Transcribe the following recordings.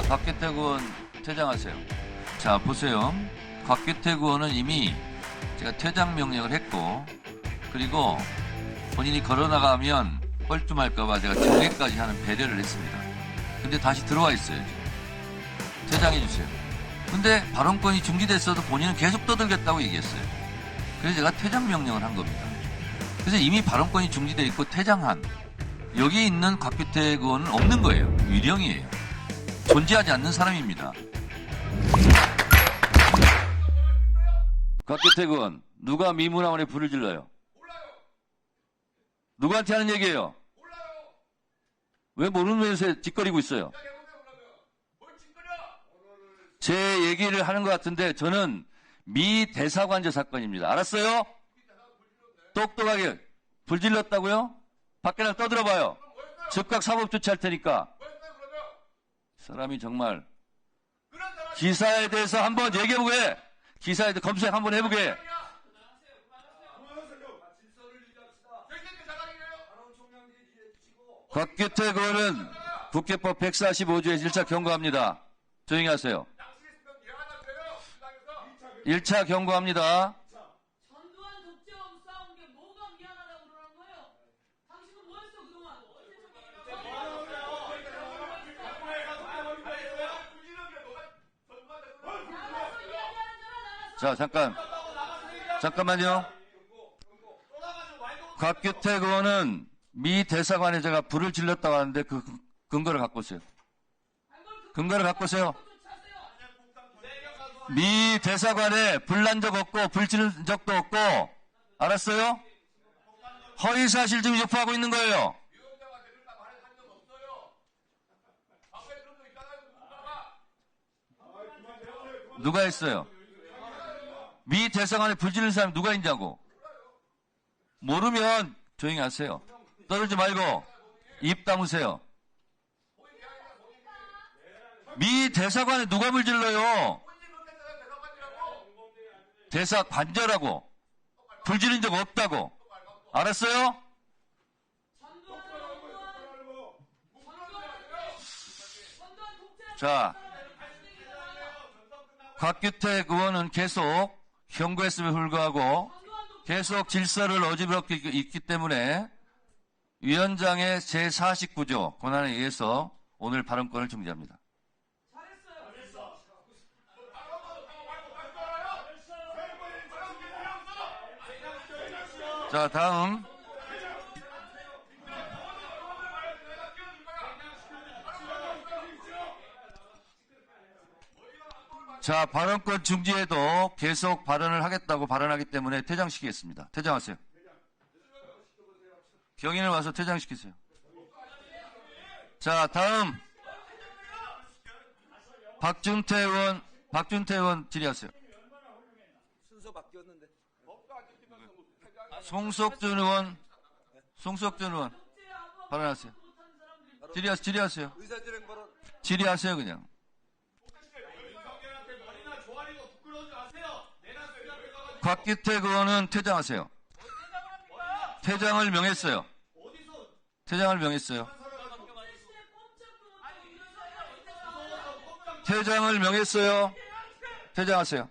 곽규택 의원 퇴장하세요. 자, 보세요. 곽규택 의원은 이미 제가 퇴장 명령을 했고, 그리고 본인이 걸어나가면 뻘쭘할까봐 제가 정회까지 하는 배려를 했습니다. 근데 다시 들어와 있어요, 지금. 퇴장해주세요. 근데 발언권이 중지됐어도 본인은 계속 떠들겠다고 얘기했어요. 그래서 제가 퇴장 명령을 한 겁니다. 그래서 이미 발언권이 중지돼 있고 퇴장한 여기 있는 곽규택 의원은 없는 거예요. 유령이에요. 존재하지 않는 사람입니다. 곽규택 의원, 누가 미문화원에 불을 질러요? 몰라요. 누구한테 하는 얘기예요? 몰라요. 왜 모르면서 짓거리고 있어요? 제 얘기를 하는 것 같은데 저는 미 대사관제 사건입니다. 알았어요? 똑똑하게. 불 질렀다고요? 밖에 나가 떠들어봐요. 즉각 사법 조치할 테니까. 사람이 정말 기사에 대해서 한번 얘기해보게. 기사에 대해서 검색 한번 해보게. 곽규택 의원은 국회법 145조에서 1차 경고합니다. 조용히 하세요. 1차 경고합니다. 전두환 독재하고 싸운 게 뭐가 미안하다고 그러는 거예요? 당신은 뭐 했어 그동안? 자, 잠깐만요. 곽규택 의원은 미 대사관에 제가 불을 질렀다고 하는데 그 근거를 갖고 오세요. 근거를 갖고 오세요. 미 대사관에 불난 적 없고 불 지른 적도 없고, 알았어요? 허위사실 지금 유포하고 있는 거예요. 누가 했어요? 미 대사관에 불 지른 사람이 누가 있냐고. 모르면 조용히 하세요. 떠들지 말고 입 다무세요. 미 대사관에 누가 불 질러요? 대사관저라고. 불 지른 적 없다고. 알았어요? 자, 곽규택 의원은 계속 경고했음에 불구하고 계속 질서를 어지럽게 있기 때문에 위원장의 제49조 권한에 의해서 오늘 발언권을 중지합니다. 자, 다음. 자, 발언권 중지에도 계속 발언을 하겠다고 발언하기 때문에 퇴장시키겠습니다. 퇴장하세요. 경인을 와서 퇴장시키세요. 자, 다음. 박준태 의원 질의하세요. 순서 바뀌었는데. 송석준 의원 발언하세요. 질의하세요. 의사진행 발언. 질의하세요, 그냥. 곽규택 의원은 퇴장하세요. 퇴장을 명했어요. 퇴장을 명했어요. 퇴장을 명했어요. 퇴장하세요.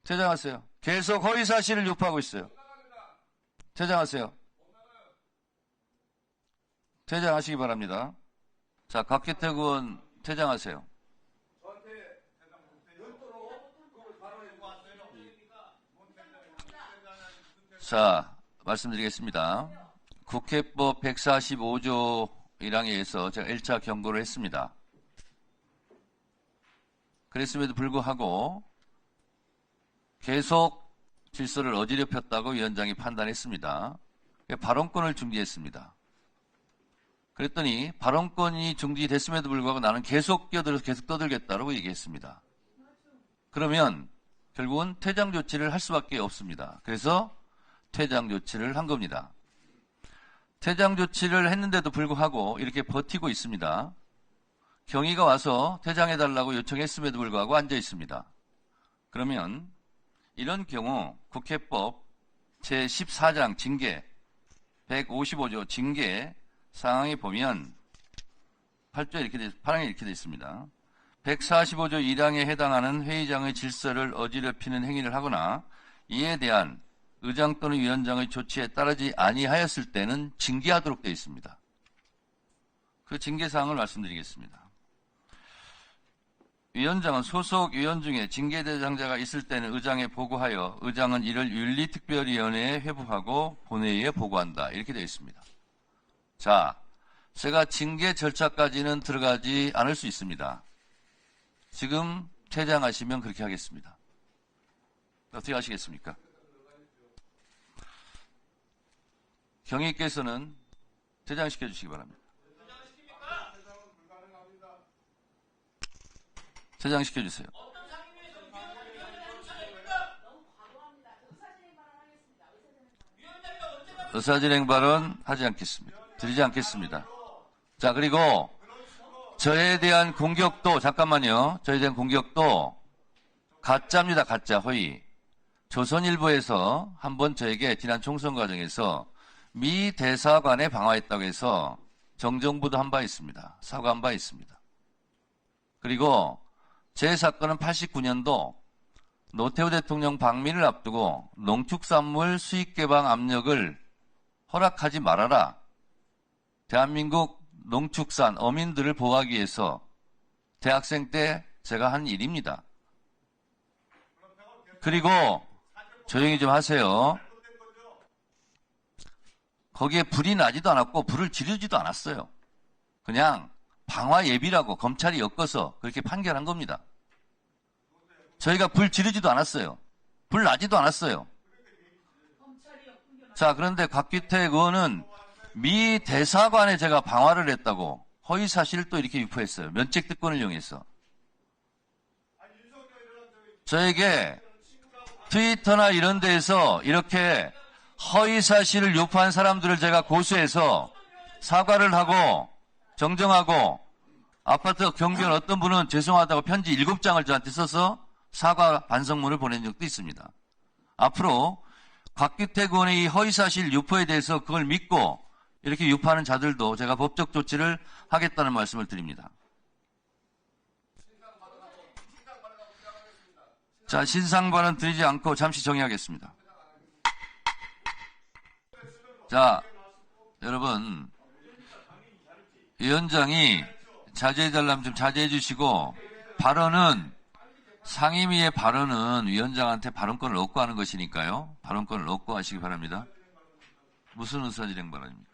퇴장하세요. 계속 허위사실을 유포하고 있어요. 퇴장하세요. 퇴장하시기 바랍니다. 자, 곽규택 의원 퇴장하세요. 자, 말씀드리겠습니다. 국회법 145조 1항에 의해서 제가 1차 경고를 했습니다. 그랬음에도 불구하고 계속 질서를 어지럽혔다고 위원장이 판단했습니다. 발언권을 중지했습니다. 그랬더니 발언권이 중지됐음에도 불구하고 나는 계속 끼어들어서 계속 떠들겠다고 얘기했습니다. 그러면 결국은 퇴장 조치를 할 수밖에 없습니다. 그래서 퇴장 조치를 한 겁니다. 퇴장 조치를 했는데도 불구하고 이렇게 버티고 있습니다. 경위가 와서 퇴장해달라고 요청했음에도 불구하고 앉아 있습니다. 그러면 이런 경우 국회법 제14장 징계 155조 징계 상황에 보면 8조에 이렇게 파랑에 이렇게 돼 있습니다. 145조 1항에 해당하는 회의장의 질서를 어지럽히는 행위를 하거나 이에 대한 의장 또는 위원장의 조치에 따르지 아니하였을 때는 징계하도록 되어 있습니다. 그 징계사항을 말씀드리겠습니다. 위원장은 소속 위원 중에 징계 대상자가 있을 때는 의장에 보고하여 의장은 이를 윤리특별위원회에 회부하고 본회의에 보고한다. 이렇게 되어 있습니다. 자, 제가 징계 절차까지는 들어가지 않을 수 있습니다. 지금 퇴장하시면 그렇게 하겠습니다. 어떻게 하시겠습니까? 경위께서는 퇴장시켜 주시기 바랍니다. 퇴장시켜 주세요. 의사진행 발언 하지 않겠습니다. 드리지 않겠습니다. 자, 그리고 저에 대한 공격도 잠깐만요. 저에 대한 공격도 가짜입니다. 가짜 허위. 조선일보에서 한번 저에게 지난 총선 과정에서 미 대사관에 방화했다고 해서 정정보도 한 바 있습니다. 사과한 바 있습니다. 그리고 제 사건은 89년도 노태우 대통령 방미를 앞두고 농축산물 수입 개방 압력을 허락하지 말아라. 대한민국 농축산 어민들을 보호하기 위해서 대학생 때 제가 한 일입니다. 그리고 조용히 좀 하세요. 거기에 불이 나지도 않았고 불을 지르지도 않았어요. 그냥 방화 예비라고 검찰이 엮어서 그렇게 판결한 겁니다. 저희가 불 지르지도 않았어요. 불 나지도 않았어요. 자, 그런데 곽규택 의원은 미 대사관에 제가 방화를 했다고 허위 사실을 또 이렇게 유포했어요. 면책 특권을 이용해서. 저에게 트위터나 이런 데에서 이렇게 허위 사실을 유포한 사람들을 제가 고소해서 사과를 하고 정정하고 아파트 경비원 어떤 분은 죄송하다고 편지 7장을 저한테 써서 사과 반성문을 보낸 적도 있습니다. 앞으로 곽규택 의원의 이 허위사실 유포에 대해서 그걸 믿고 이렇게 유포하는 자들도 제가 법적 조치를 하겠다는 말씀을 드립니다. 자, 신상 발언 드리지 않고 잠시 정의하겠습니다. 자, 여러분, 위원장이 자제해달라면 좀 자제해 주시고, 발언은, 상임위의 발언은 위원장한테 발언권을 얻고 하는 것이니까요. 발언권을 얻고 하시기 바랍니다. 무슨 의사진행 발언입니까?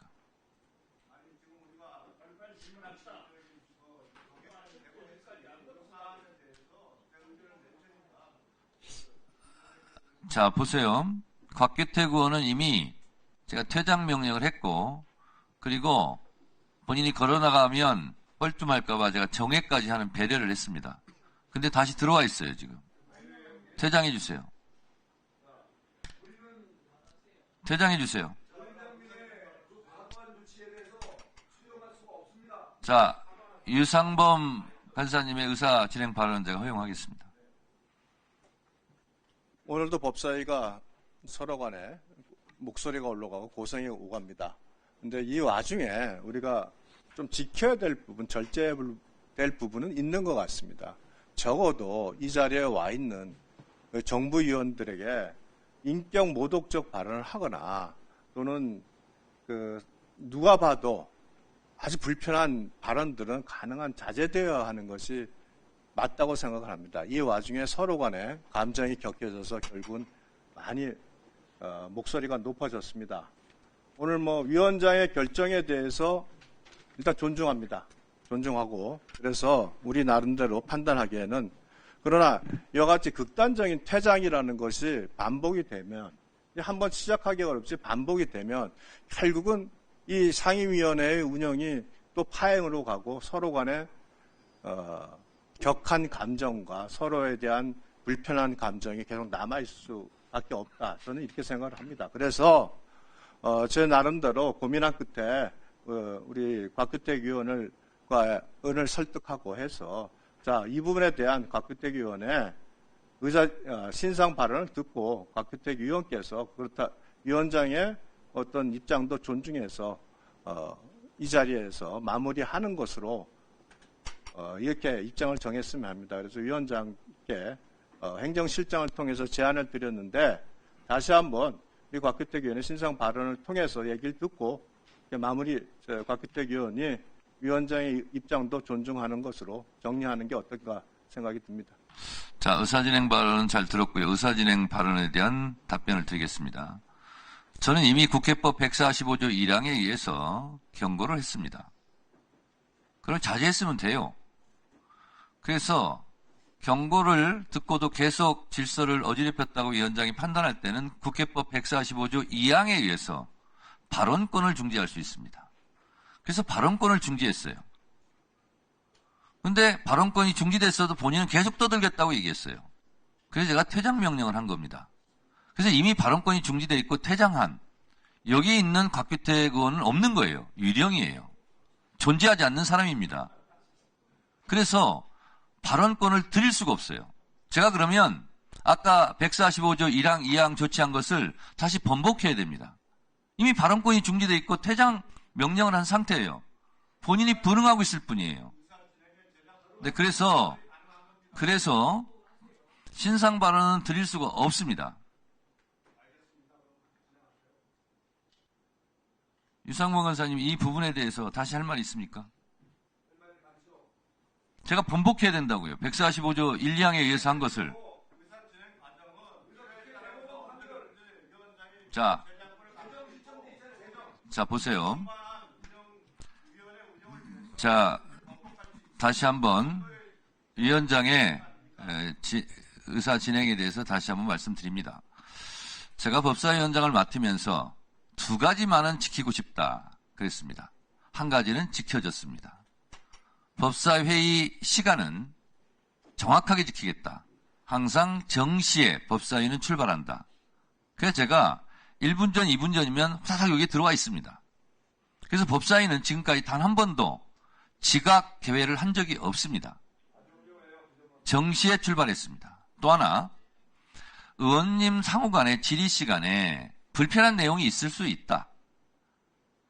자, 보세요. 곽규택 의원은 이미 제가 퇴장 명령을 했고, 그리고 본인이 걸어나가면 뻘쭘할까봐 제가 정회까지 하는 배려를 했습니다. 근데 다시 들어와 있어요, 지금. 퇴장해 주세요. 퇴장해 주세요. 자, 유상범 간사님의 의사 진행 발언 제가 허용하겠습니다. 오늘도 법사위가 서로 간에 목소리가 올라가고 고성이 오갑니다. 근데 이 와중에 우리가 좀 지켜야 될 부분, 절제해야 될 부분은 있는 것 같습니다. 적어도 이 자리에 와 있는 정부위원들에게 인격 모독적 발언을 하거나 또는 누가 봐도 아주 불편한 발언들은 가능한 자제되어야 하는 것이 맞다고 생각을 합니다. 이 와중에 서로 간에 감정이 격해져서 결국은 많이 목소리가 높아졌습니다. 오늘 위원장의 결정에 대해서 일단 존중합니다. 존중하고 그래서 우리 나름대로 판단하기에는 그러나 이와 같이 극단적인 퇴장이라는 것이 반복이 되면 한번 시작하기가 어렵지 반복이 되면 결국은 이 상임위원회의 운영이 또 파행으로 가고 서로 간에 격한 감정과 서로에 대한 불편한 감정이 계속 남아있을 수밖에 없다. 저는 이렇게 생각을 합니다. 그래서 제 나름대로 고민한 끝에 우리 곽규택 의원을 설득하고 해서 자, 이 부분에 대한 곽규택 의원의 신상 발언을 듣고 곽규택 의원께서 그렇다 위원장의 어떤 입장도 존중해서 이 자리에서 마무리하는 것으로 이렇게 입장을 정했으면 합니다. 그래서 위원장께 행정실장을 통해서 제안을 드렸는데 다시 한번 우리 곽규택 의원의 신상 발언을 통해서 얘기를 듣고 마무리 곽규택 의원이 위원장의 입장도 존중하는 것으로 정리하는 게 어떨까 생각이 듭니다. 자, 의사진행 발언은 잘 들었고요. 의사진행 발언에 대한 답변을 드리겠습니다. 저는 이미 국회법 145조 1항에 의해서 경고를 했습니다. 그럼 자제했으면 돼요. 그래서 경고를 듣고도 계속 질서를 어지럽혔다고 위원장이 판단할 때는 국회법 145조 2항에 의해서 발언권을 중지할 수 있습니다. 그래서 발언권을 중지했어요. 근데 발언권이 중지됐어도 본인은 계속 떠들겠다고 얘기했어요. 그래서 제가 퇴장 명령을 한 겁니다. 그래서 이미 발언권이 중지돼 있고 퇴장한 여기 있는 곽규택 의원은 없는 거예요. 유령이에요. 존재하지 않는 사람입니다. 그래서 발언권을 드릴 수가 없어요. 제가 그러면 아까 145조 1항, 2항 조치한 것을 다시 번복해야 됩니다. 이미 발언권이 중지돼 있고 퇴장 명령을 한 상태예요. 본인이 불응하고 있을 뿐이에요. 네, 그래서 신상 발언은 드릴 수가 없습니다. 유상범 간사님, 이 부분에 대해서 다시 할 말 있습니까? 제가 번복해야 된다고요. 145조 1, 2항에 의해서 한 것을. 자, 보세요. 자, 다시 한번 위원장의 의사 진행에 대해서 다시 한번 말씀드립니다. 제가 법사위원장을 맡으면서 두 가지만은 지키고 싶다 그랬습니다. 한 가지는 지켜졌습니다. 법사회의 시간은 정확하게 지키겠다. 항상 정시에 법사위는 출발한다. 그래서 제가 1분 전, 2분 전이면 후다닥 여기에 들어와 있습니다. 그래서 법사위는 지금까지 단 한 번도 지각 개회를 한 적이 없습니다. 정시에 출발했습니다. 또 하나, 의원님 상호 간의 질의 시간에 불편한 내용이 있을 수 있다.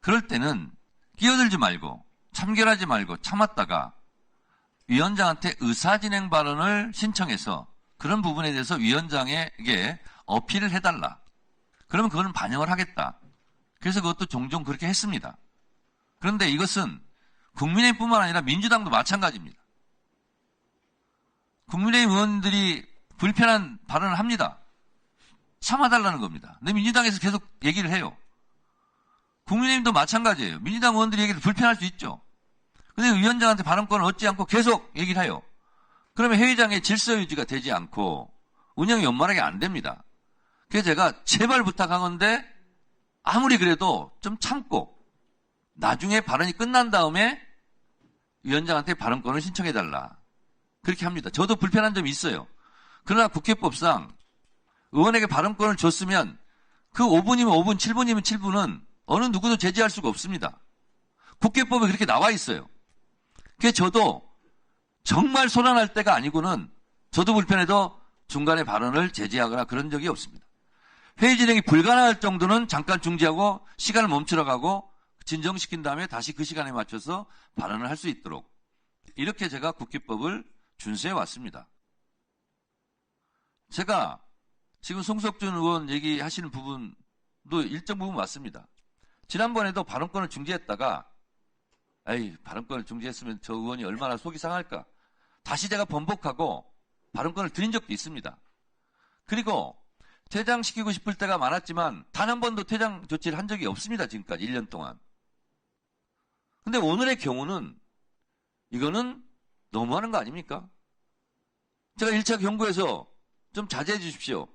그럴 때는 끼어들지 말고 참견하지 말고 참았다가 위원장한테 의사진행 발언을 신청해서 그런 부분에 대해서 위원장에게 어필을 해달라. 그러면 그거는 반영을 하겠다. 그래서 그것도 종종 그렇게 했습니다. 그런데 이것은 국민의힘뿐만 아니라 민주당도 마찬가지입니다. 국민의힘 의원들이 불편한 발언을 합니다. 참아달라는 겁니다. 근데 민주당에서 계속 얘기를 해요. 국민의힘도 마찬가지예요. 민주당 의원들이 얘기를 불편할 수 있죠. 근데 위원장한테 발언권을 얻지 않고 계속 얘기를 해요. 그러면 회의장의 질서 유지가 되지 않고 운영이 원만하게 안 됩니다. 그래서 제가 제발 부탁한 건데 아무리 그래도 좀 참고 나중에 발언이 끝난 다음에 위원장한테 발언권을 신청해달라. 그렇게 합니다. 저도 불편한 점이 있어요. 그러나 국회법상 의원에게 발언권을 줬으면 그 5분이면 5분, 7분이면 7분은 어느 누구도 제지할 수가 없습니다. 국회법에 그렇게 나와 있어요. 그래서 저도 정말 소란할 때가 아니고는 저도 불편해도 중간에 발언을 제지하거나 그런 적이 없습니다. 회의 진행이 불가능할 정도는 잠깐 중지하고 시간을 멈추러 가고 진정시킨 다음에 다시 그 시간에 맞춰서 발언을 할 수 있도록 이렇게 제가 국회법을 준수해 왔습니다. 제가 지금 송석준 의원 얘기하시는 부분도 일정 부분 맞습니다. 지난번에도 발언권을 중지했다가 발언권을 중지했으면 저 의원이 얼마나 속이 상할까. 다시 제가 번복하고 발언권을 드린 적도 있습니다. 그리고 퇴장시키고 싶을 때가 많았지만 단 한 번도 퇴장 조치를 한 적이 없습니다. 지금까지 1년 동안. 근데 오늘의 경우는 이거는 너무하는 거 아닙니까? 제가 1차 경고에서 좀 자제해 주십시오.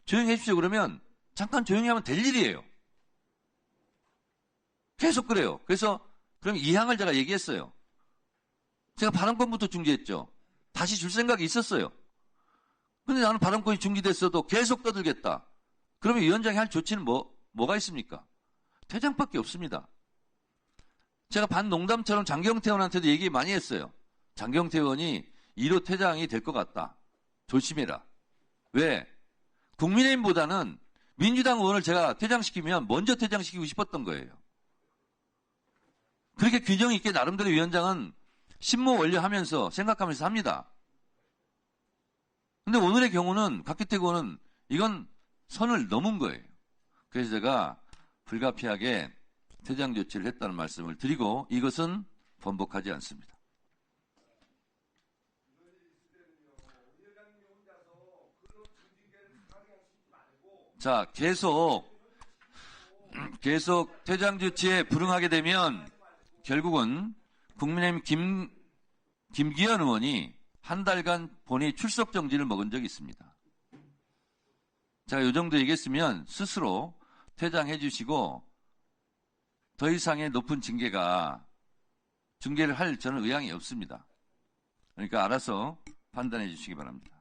조용히 해 주십시오. 그러면 잠깐 조용히 하면 될 일이에요. 계속 그래요. 그래서 그럼 2항을 제가 얘기했어요. 제가 발언권부터 중지했죠. 다시 줄 생각이 있었어요. 근데 나는 발언권이 중지됐어도 계속 떠들겠다. 그러면 위원장이 할 조치는 뭐가 있습니까? 퇴장밖에 없습니다. 제가 반농담처럼 장경태 의원한테도 얘기 많이 했어요. 장경태 의원이 1호 퇴장이 될 것 같다. 조심해라. 왜? 국민의힘보다는 민주당 의원을 제가 퇴장시키면 먼저 퇴장시키고 싶었던 거예요. 그렇게 균형 있게 나름대로 위원장은 신모 완료하면서 생각하면서 합니다. 근데 오늘의 경우는 곽규택 의원은 이건 선을 넘은 거예요. 그래서 제가 불가피하게 퇴장 조치를 했다는 말씀을 드리고 이것은 번복하지 않습니다. 자, 계속 퇴장 조치에 불응하게 되면 결국은 국민의힘 김기현 의원이 한 달간 본회의 출석 정지를 먹은 적이 있습니다. 제가 이 정도 얘기했으면 스스로 퇴장해 주시고 더 이상의 높은 징계를 할 저는 의향이 없습니다. 그러니까 알아서 판단해 주시기 바랍니다.